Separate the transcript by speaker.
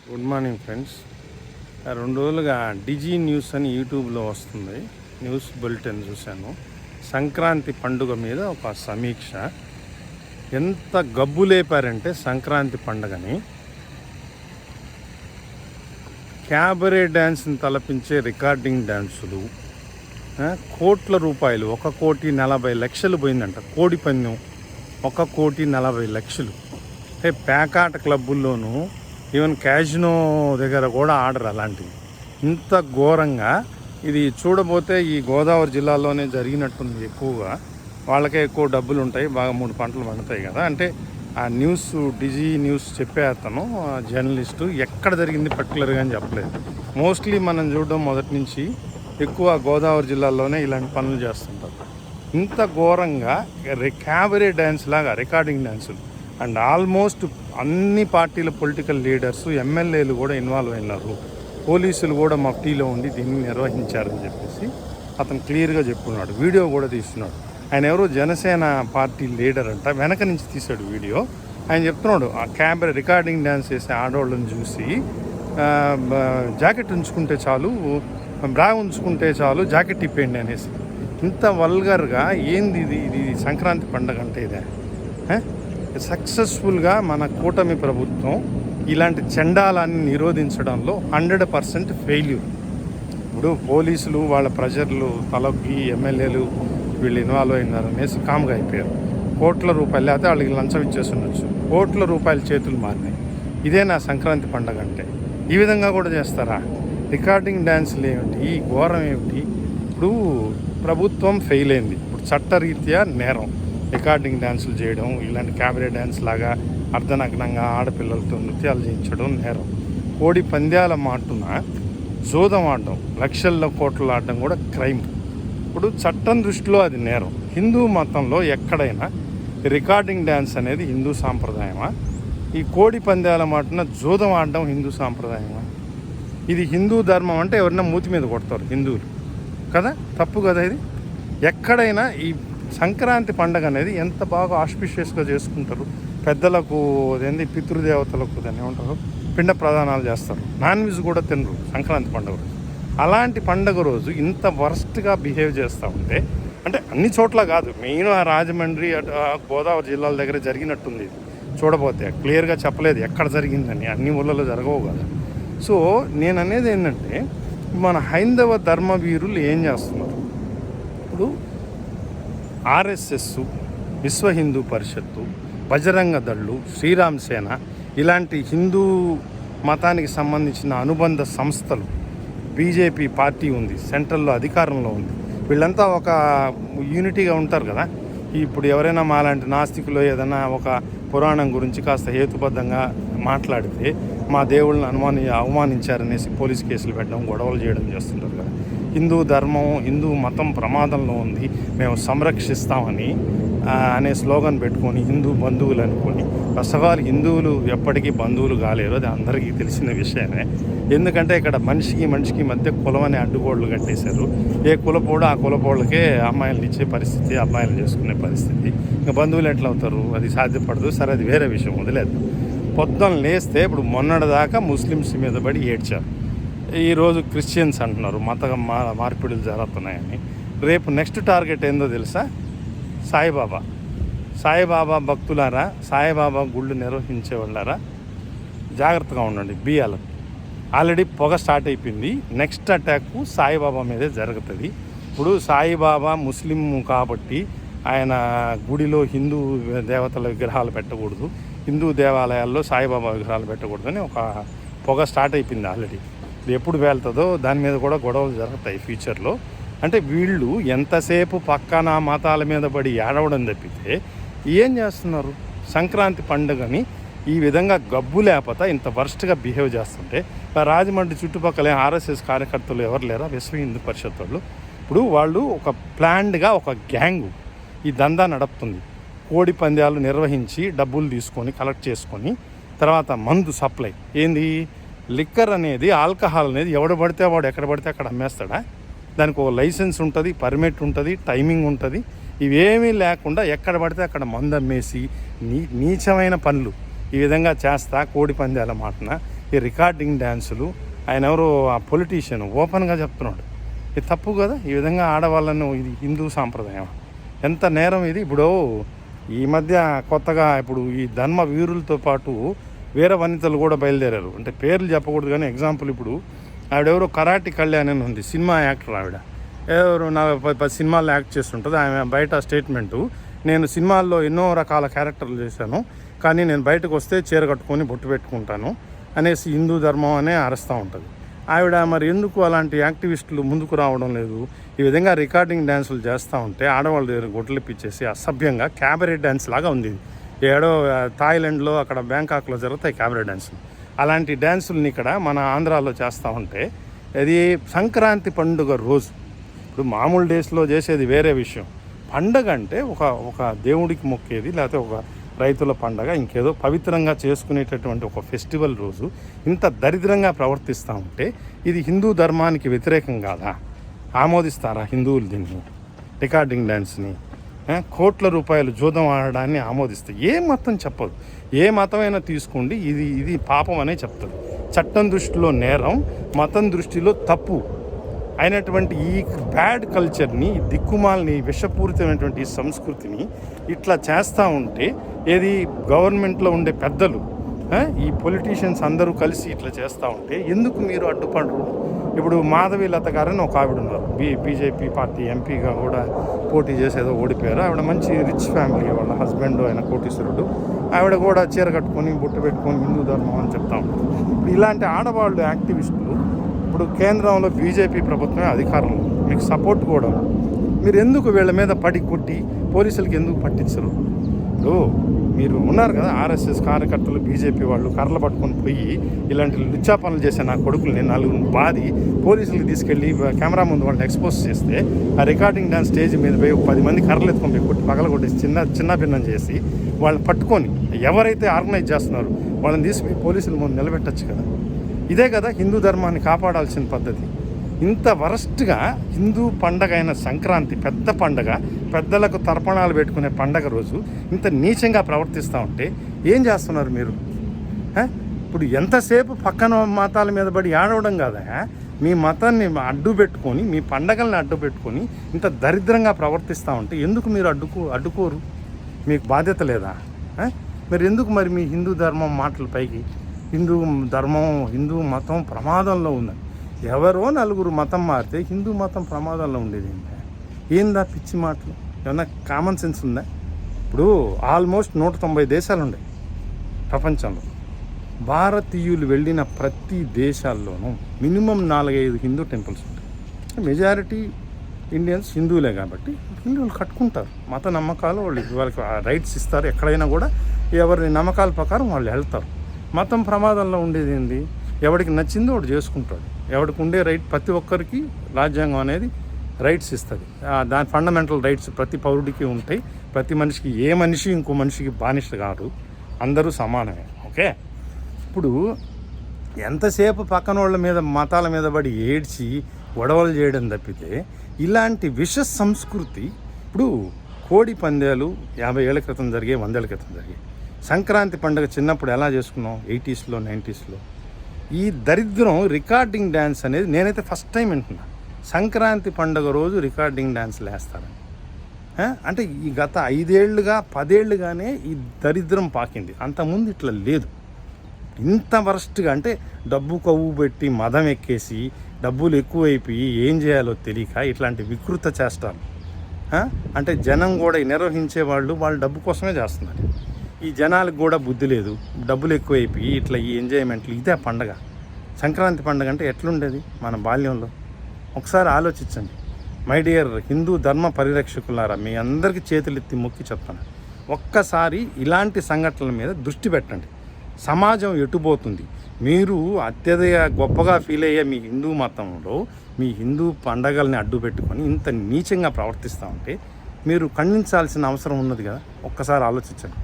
Speaker 1: Good morning friends. 2 రోజులుగా Digi news అని యూట్యూబ్లో వస్తుంది. న్యూస్ బులెటిన్ చూశాను. సంక్రాంతి పండుగ మీద ఒక సమీక్ష. ఎంత గబ్బు లేపారంటే సంక్రాంతి పండుగని క్యాబరే డ్యాన్స్ని తలపించే రికార్డింగ్ డ్యాన్సులు, కోట్ల రూపాయలు, 1,40,00,000 పోయిందంట. కోడి పందెం 1,40,00,000. పేకాట క్లబ్బుల్లోనూ ఈవెన్ క్యాజినో దగ్గర కూడా ఆర్డర్ అలాంటివి. ఇంత ఘోరంగా ఇది చూడబోతే ఈ గోదావరి జిల్లాలోనే జరిగినట్టుంది. ఎక్కువగా వాళ్ళకే ఎక్కువ డబ్బులు ఉంటాయి, బాగా 3 పంటలు పండుతాయి కదా. అంటే ఆ న్యూస్ డిజీ న్యూస్ చెప్పే అతను జర్నలిస్టు ఎక్కడ జరిగింది పర్టికులర్గా అని చెప్పలేదు. మోస్ట్లీ మనం చూడడం మొదటి నుంచి ఎక్కువ గోదావరి జిల్లాలోనే ఇలాంటి పనులు చేస్తుంటారు. ఇంత ఘోరంగా క్యాబరే డ్యాన్స్ లాగా రికార్డింగ్ డ్యాన్సులు అండ్ ఆల్మోస్ట్ అన్ని పార్టీల పొలిటికల్ లీడర్స్, ఎమ్మెల్యేలు కూడా ఇన్వాల్వ్ అయినారు. పోలీసులు కూడా మఫ్టీలో ఉండి దీన్ని నిర్వహించారని చెప్పేసి అతను క్లియర్గా చెప్పుకున్నాడు. వీడియో కూడా తీస్తున్నాడు. ఆయన ఎవరో జనసేన పార్టీ లీడర్ అంట, వెనక నుంచి తీశాడు వీడియో. ఆయన చెప్తున్నాడు ఆ క్యాబరే రికార్డింగ్ డ్యాన్స్ చేసే ఆడవాళ్ళని చూసి జాకెట్ ఉంచుకుంటే చాలు, బ్రా ఉంచుకుంటే చాలు, జాకెట్ ఇప్పేయండి అనేసి. ఇంత వల్గర్గా ఏంది ఇది సంక్రాంతి పండుగ అంటే ఇదే? సక్సెస్ఫుల్గా మన కూటమి ప్రభుత్వం ఇలాంటి చండాలాన్ని నిరోధించడంలో 100% ఫెయిల్యూర్. ఇప్పుడు పోలీసులు వాళ్ళ ప్రజలు తలొగ్గి ఎమ్మెల్యేలు వీళ్ళు ఇన్వాల్వ్ అయినారు అనేసి కామ్గా అయిపోయారు. కోట్ల రూపాయలు, లేకపోతే వాళ్ళకి లంచం ఇచ్చేసి ఉండొచ్చు, కోట్ల రూపాయల చేతులు మారినాయి. ఇదే నా సంక్రాంతి పండుగ అంటే. ఈ విధంగా కూడా చేస్తారా? రికార్డింగ్ డ్యాన్సులు ఏమిటి, ఈ ఘోరం ఏమిటి? ఇప్పుడు ప్రభుత్వం ఫెయిల్ అయింది. ఇప్పుడు చట్టరీత్యా నేరం రికార్డింగ్ డ్యాన్సులు చేయడం, ఇలాంటి క్యాబరే డ్యాన్స్ లాగా అర్ధనగ్నంగా ఆడపిల్లలతో నృత్యాలు చేయించడం నేరం. కోడి పందాల మాటున జూదం ఆడడం, లక్షల్లో కోట్లు ఆడడం కూడా క్రైమ్. ఇప్పుడు చట్టం దృష్టిలో అది నేరం. హిందూ మతంలో ఎక్కడైనా రికార్డింగ్ డ్యాన్స్ అనేది హిందూ సాంప్రదాయమా? ఈ కోడి పందాల మాటున జూదం ఆడడం హిందూ సాంప్రదాయమా? ఇది హిందూ ధర్మం అంటే ఎవరైనా మూతి మీద కొడతారు హిందువులు కదా, తప్పు కదా ఇది. ఎక్కడైనా ఈ సంక్రాంతి పండుగ అనేది ఎంత బాగా ఆస్పిషియస్గా చేసుకుంటారు. పెద్దలకు అదేంటి పితృదేవతలకు దాన్ని ఏమంటారు, పిండ ప్రదానాలు చేస్తారు. నాన్ వెజ్ కూడా తినరు సంక్రాంతి పండుగ రోజు. అలాంటి పండుగ రోజు ఇంత వర్స్ట్గా బిహేవ్ చేస్తూ ఉంటే, అంటే అన్ని చోట్ల కాదు, మెయిన్ ఆ రాజమండ్రి గోదావరి జిల్లాల దగ్గర జరిగినట్టుంది. చూడబోతే క్లియర్గా చెప్పలేదు ఎక్కడ జరిగిందని, అన్ని ఊళ్ళలో జరగవు కదా. సో నేను అనేది ఏంటంటే, మన హైందవ ధర్మవీరులు ఏం చేస్తున్నారు? ఇప్పుడు ఆర్ఎస్ఎస్, విశ్వ హిందూ పరిషత్తు, బజరంగ దళ్ళు, శ్రీరామ్ సేన ఇలాంటి హిందూ మతానికి సంబంధించిన అనుబంధ సంస్థలు, బీజేపీ పార్టీ ఉంది, సెంట్రల్లో అధికారంలో ఉంది. వీళ్ళంతా ఒక యూనిటీగా ఉంటారు కదా. ఇప్పుడు ఎవరైనా మాలాంటి నాస్తికులు ఏదైనా ఒక పురాణం గురించి కాస్త హేతుబద్ధంగా మాట్లాడితే మా దేవుళ్ళని అవమానించారనేసి పోలీస్ కేసులు పెట్టడం, గొడవలు చేయడం చేస్తుంటారు కదా. హిందూ ధర్మం, హిందూ మతం ప్రమాదంలో ఉంది, మేము సంరక్షిస్తామని అనే స్లోగన్ పెట్టుకొని హిందూ బంధువులు అనుకొని, అసలు హిందువులు ఎప్పటికీ బంధువులు కాలేరు, అది అందరికీ తెలిసిన విషయమే. ఎందుకంటే ఇక్కడ మనిషికి మధ్య కులం అనే అడ్డుగోడలు కట్టేశారు. ఏ కులపోడు ఆ కులపోళ్ళకే అమ్మాయిలను ఇచ్చే పరిస్థితి, అబ్బాయిలు చేసుకునే పరిస్థితి. ఇంకా బంధువులు ఎట్లా అవుతారు? అది సాధ్యపడదు. సరే, అది వేరే విషయం, వదిలేదు. పొద్దున్న లేస్తే ఇప్పుడు మొన్నటిదాకా ముస్లిమ్స్ మీద పడి ఏడ్చారు, ఈరోజు క్రిస్టియన్స్ అంటున్నారు మత మార్పిడులు జరుగుతున్నాయని. రేపు నెక్స్ట్ టార్గెట్ ఏందో తెలుసా? సాయిబాబా భక్తులారా, సాయిబాబా గుళ్ళు నిర్వహించే వాళ్ళారా, జాగ్రత్తగా ఉండండి. బియ్యాలకు ఆల్రెడీ పొగ స్టార్ట్ అయిపోయింది. నెక్స్ట్ అటాక్ సాయిబాబా మీదే జరుగుతుంది. ఇప్పుడు సాయిబాబా ముస్లిం కాబట్టి ఆయన గుడిలో హిందూ దేవతల విగ్రహాలు పెట్టకూడదు, హిందూ దేవాలయాల్లో సాయిబాబా విగ్రహాలు పెట్టకూడదని ఒక పొగ స్టార్ట్ అయిపోయింది ఆల్రెడీ. ఇది ఎప్పుడు వెళ్తుందో దాని మీద కూడా గొడవలు జరుగుతాయి ఫ్యూచర్లో. అంటే వీళ్ళు ఎంతసేపు పక్కన మతాల మీద పడి ఏడవడం తప్పితే ఏం చేస్తున్నారు? సంక్రాంతి పండుగని ఈ విధంగా గబ్బు లేకపోతే ఇంత వర్స్ట్గా బిహేవ్ చేస్తుంటే, రాజమండ్రి చుట్టుపక్కల ఆర్ఎస్ఎస్ కార్యకర్తలు ఎవరు లేరా? విశ్వ హిందూ పరిషత్ వాళ్ళు. ఇప్పుడు వాళ్ళు ఒక ప్లాన్డ్గా ఒక గ్యాంగు ఈ దందా నడుపుతుంది. కోడి పందాలు నిర్వహించి డబ్బులు తీసుకొని కలెక్ట్ చేసుకొని తర్వాత మందు సప్లై ఏంది, లిక్కర్ అనేది, ఆల్కహాల్ అనేది ఎవడు పడితే వాడు ఎక్కడ పడితే అక్కడ అమ్మేస్తాడా? దానికి ఒక లైసెన్స్ ఉంటుంది, పర్మిట్ ఉంటుంది, టైమింగ్ ఉంటుంది. ఇవేమీ లేకుండా ఎక్కడ పడితే అక్కడ మందు అమ్మేసి నీచమైన పనులు ఈ విధంగా చేస్తా కోడి పందాల మాటన ఈ రికార్డింగ్ డ్యాన్సులు. ఆయన ఎవరో ఆ పొలిటీషియన్ ఓపెన్గా చెప్తున్నాడు, ఇది తప్పు కదా, ఈ విధంగా ఆడవాళ్ళను, ఇది హిందూ సాంప్రదాయం, ఎంత నేరం ఇది. ఇప్పుడు ఈ మధ్య కొత్తగా ఇప్పుడు ఈ ధర్మ వీరులతో పాటు వేరే వనితలు కూడా బయలుదేరారు. అంటే పేర్లు చెప్పకూడదు కానీ ఎగ్జాంపుల్ ఇప్పుడు ఆవిడెవరో కరాటి కళ్యాణ్ అని ఉంది, సినిమా యాక్టర్. ఆవిడ ఎవరు 10 సినిమాల్లో యాక్ట్ చేస్తుంటుంది. ఆమె బయట స్టేట్మెంటు, నేను సినిమాల్లో ఎన్నో రకాల క్యారెక్టర్లు చేశాను, కానీ నేను బయటకు వస్తే చీర కట్టుకొని బొట్టు పెట్టుకుంటాను అనేసి హిందూ ధర్మం అనే అరుస్తూ ఉంటుంది ఆవిడ. మరి ఎందుకు అలాంటి యాక్టివిస్టులు ముందుకు రావడం లేదు? ఈ విధంగా రికార్డింగ్ డ్యాన్సులు చేస్తూ ఉంటే ఆడవాళ్ళ దగ్గర గొడ్లెప్పించేసి అసభ్యంగా క్యాబరే డ్యాన్స్ లాగా ఉంది. ఏడో థాయిలాండ్లో అక్కడ బ్యాంకాక్లో జరుగుతాయి క్యాబరే డ్యాన్సులు. అలాంటి డ్యాన్సుల్ని ఇక్కడ మన ఆంధ్రాలో చేస్తూ ఉంటే అది సంక్రాంతి పండుగ రోజు. ఇప్పుడు మామూలు డేస్లో చేసేది వేరే విషయం. పండగ అంటే ఒక దేవుడికి మొక్కేది, లేకపోతే ఒక రైతుల పండగ, ఇంకేదో పవిత్రంగా చేసుకునేటటువంటి ఒక ఫెస్టివల్ రోజు ఇంత దరిద్రంగా ప్రవర్తిస్తూ ఉంటే ఇది హిందూ ధర్మానికి వ్యతిరేకం కాదా? ఆమోదిస్తారా హిందువులు దీన్ని, రికార్డింగ్ డ్యాన్స్ని? కోట్ల రూపాయలు జూదం ఆడడాన్ని ఆమోదిస్తే ఏ మతం చెప్పదు. ఏ మతమైనా తీసుకోండి, ఇది పాపం అనే చెప్తుంది. చట్టం దృష్టిలో నేరం, మతం దృష్టిలో తప్పు అయినటువంటి ఈ బ్యాడ్ కల్చర్ని, దిక్కుమాలని, విషపూరితమైనటువంటి ఈ సంస్కృతిని ఇట్లా చేస్తూ ఉంటే ఏది గవర్నమెంట్లో ఉండే పెద్దలు, ఈ పొలిటీషియన్స్ అందరూ కలిసి ఇట్లా చేస్తూ ఉంటే ఎందుకు మీరు అడ్డుపడరు? ఇప్పుడు మాధవి లత గారని ఒక ఆవిడ ఉన్నారు, బీజేపీ పార్టీ ఎంపీగా కూడా పోటీ చేసేదో ఓడిపోయారు. ఆవిడ మంచి రిచ్ ఫ్యామిలీ, వాళ్ళ హస్బెండ్ ఆయన కోటీశ్వరుడు. ఆవిడ కూడా చీర కట్టుకొని బొట్టు పెట్టుకొని హిందూ ధర్మం అని చెప్తా ఉంటారు. ఇప్పుడు ఇలాంటి ఆడవాళ్ళు యాక్టివిస్టులు ఇప్పుడు కేంద్రంలో బీజేపీ ప్రభుత్వమే అధికారంలో, మీకు సపోర్ట్ కూడా, మీరు ఎందుకు వీళ్ళ మీద పడి కొట్టి పోలీసులకి ఎందుకు పట్టించరు? ఇప్పుడు మీరు ఉన్నారు కదా ఆర్ఎస్ఎస్ కార్యకర్తలు, బీజేపీ వాళ్ళు కర్రలు పట్టుకొని పోయి ఇలాంటి లుచ్చా పనులు చేసే నా కొడుకుల్ని 4 బాది పోలీసులకు తీసుకెళ్ళి కెమెరా ముందు వాళ్ళని ఎక్స్పోజ్ చేస్తే ఆ రికార్డింగ్ డ్యాన్స్ స్టేజ్ మీద పోయి 10 మంది కర్రలు ఎత్తుకొని పోయి కొట్టి పగల కొట్టేసి చిన్న భిన్నం చేసి వాళ్ళని పట్టుకొని ఎవరైతే ఆర్గనైజ్ చేస్తున్నారో వాళ్ళని తీసుకుపోయి పోలీసుల ముందు నిలబెట్టచ్చు కదా. ఇదే కదా హిందూ ధర్మాన్ని కాపాడాల్సిన పద్ధతి. ఇంత వరస్ట్గా హిందూ పండగ అయిన సంక్రాంతి, పెద్ద పండగ, పెద్దలకు తర్పణాలు పెట్టుకునే పండగ రోజు ఇంత నీచంగా ప్రవర్తిస్తూ ఉంటే ఏం చేస్తున్నారు మీరు? ఇప్పుడు ఎంతసేపు పక్కన మతాల మీద పడి ఆడవడం కాదా, మీ మతాన్ని అడ్డు పెట్టుకొని, మీ పండగల్ని అడ్డు పెట్టుకొని ఇంత దరిద్రంగా ప్రవర్తిస్తూ ఉంటే ఎందుకు మీరు అడ్డుకోరు? మీకు బాధ్యత లేదా? మరి ఎందుకు మరి మీ హిందూ ధర్మం మాటల పైకి హిందూ ధర్మం, హిందూ మతం ప్రమాదంలో ఉందని, ఎవరో 4 మతం మారితే హిందూ మతం ప్రమాదంలో ఉండేది ఏందా పిచ్చి మాటలు? ఏమన్నా కామన్ సెన్స్ ఉందా? ఇప్పుడు ఆల్మోస్ట్ 190 దేశాలు ఉన్నాయి ప్రపంచంలో. భారతీయులు వెళ్ళిన ప్రతి దేశాల్లోనూ మినిమం 4-5 హిందూ టెంపుల్స్ ఉంటాయి. మెజారిటీ ఇండియన్స్ హిందువులే కాబట్టి హిందువులు కట్టుకుంటారు. మత నమ్మకాలు వాళ్ళకి రైట్స్ ఇస్తారు. ఎక్కడైనా కూడా ఎవరి నమ్మకాల ప్రకారం వాళ్ళు వెళ్తారు. మతం ప్రమాదంలో ఉండేది ఏంది? ఎవడికి నచ్చిందో వాడు చేసుకుంటాడు. ఎవడికి ఉండే రైట్, ప్రతి ఒక్కరికి రాజ్యాంగం అనేది రైట్స్ ఇస్తుంది. దాని ఫండమెంటల్ రైట్స్ ప్రతి పౌరుడికి ఉంటాయి. ప్రతి మనిషికి, ఏ మనిషి ఇంకో మనిషికి బానిస కాదు, అందరూ సమానమే. ఓకే, ఇప్పుడు ఎంతసేపు పక్కన వాళ్ళ మీద, మతాల మీద పడి ఏడ్చి గొడవలు చేయడం తప్పితే ఇలాంటి విష సంస్కృతి. ఇప్పుడు కోడి పందాలు 50 ఏళ్ల క్రితం జరిగే, 100 ఏళ్ల క్రితం జరిగే. సంక్రాంతి పండుగ చిన్నప్పుడు ఎలా చేసుకున్నాం 80స్లో 90స్లో. ఈ దరిద్రం రికార్డింగ్ డ్యాన్స్ అనేది నేనైతే ఫస్ట్ టైం వింటున్నా. సంక్రాంతి పండుగ రోజు రికార్డింగ్ డ్యాన్స్లు వేస్తారని అంటే ఈ గత 5 ఏళ్ళుగా 10 ఏళ్ళుగానే ఈ దరిద్రం పాకింది. అంతకుముందు ఇట్లా లేదు. ఇంత వరస్ట్గా అంటే డబ్బు కవ్వు పెట్టి మదం ఎక్కేసి డబ్బులు ఎక్కువైపోయి ఏం చేయాలో తెలియక ఇట్లాంటి వికృత చేస్తారు. అంటే జనం కూడా నిర్వహించే వాళ్ళు డబ్బు కోసమే చేస్తున్నారు. ఈ జనాలకు కూడా బుద్ధి లేదు, డబ్బులు ఎక్కువైపోయి ఇట్లా ఈ ఎంజాయ్మెంట్లు. ఇదే పండగ. సంక్రాంతి పండుగ అంటే ఎట్లుండేది మన బాల్యంలో? ఒకసారి ఆలోచించండి. మై డియర్ హిందూ ధర్మ పరిరక్షకులారా, మీ అందరికీ చేతులెత్తి మొక్కి చెప్తాను, ఒక్కసారి ఇలాంటి సంఘటనల మీద దృష్టి పెట్టండి. సమాజం ఎటుపోతుంది? మీరు అత్యధిక గొప్పగా ఫీల్ అయ్యే మీ హిందూ మతంలో మీ హిందూ పండగల్ని అడ్డు పెట్టుకొని ఇంత నీచంగా ప్రవర్తిస్తూ ఉంటే మీరు ఖండించాల్సిన అవసరం ఉన్నది కదా. ఒక్కసారి ఆలోచించండి.